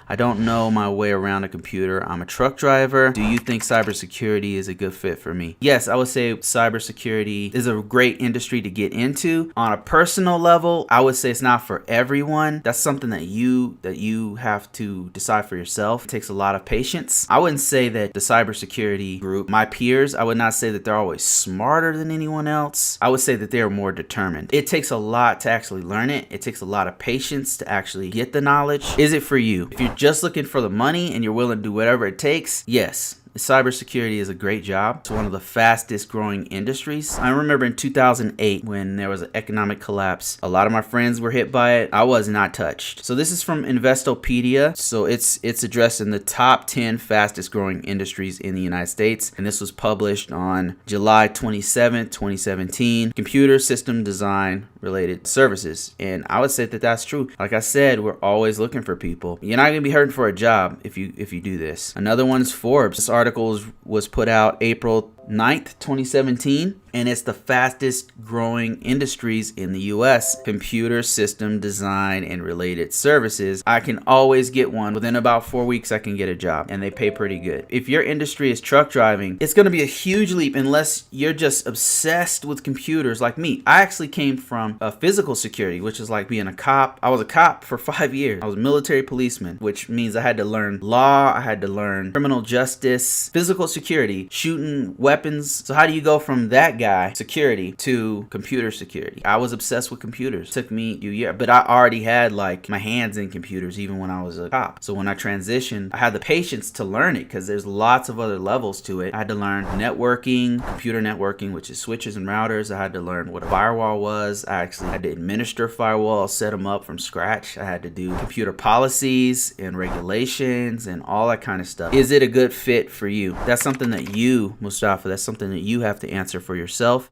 I don't know my way around a computer. I'm a truck driver. Do you think cybersecurity is a good fit for me? Yes, I would say cybersecurity is a great industry to get into. On a personal level, I would say it's not for everyone. That's something that you have to decide for yourself. It takes a lot of patience. I wouldn't say that the cybersecurity group, my peers, I would not say that they're always smarter than anyone else. I would say that they're more determined. It takes a lot to actually learn it. It takes a lot of patience to actually get the knowledge. Is it for you? If you're just looking for the money and you're willing to do whatever it takes, yes. Cybersecurity is a great job. It's one of the fastest growing industries. I remember in 2008 when there was an economic collapse, a lot of my friends were hit by it. I was not touched. So this is from Investopedia. So it's addressing the top 10 fastest growing industries in the United States. And this was published on July 27th, 2017. Computer system design related services. And I would say that that's true. Like I said, we're always looking for people. You're not going to be hurting for a job if you do this. Another one's Forbes. This article was put out April 9th, 2017, and it's the fastest growing industries in the US. Computer system design and related services. I can always get one. Within about 4 weeks, I can get a job, and they pay pretty good. If your industry is truck driving, it's going to be a huge leap unless you're just obsessed with computers like me. I actually came from physical security, which is like being a cop. I was a cop for 5 years. I was a military policeman, which means I had to learn law, I had to learn criminal justice, physical security, shooting weapons. So how do you go from that guy, security, to computer security? I was obsessed with computers. It took me a year, but I already had like my hands in computers even when I was a cop. So when I transitioned, I had the patience to learn it because there's lots of other levels to it. I had to learn networking, computer networking, which is switches and routers. I had to learn what a firewall was. I actually had to administer firewalls, set them up from scratch. I had to do computer policies and regulations and all that kind of stuff. Is it a good fit for you? That's something that you, Mustafa, that's something that you have to answer for yourself.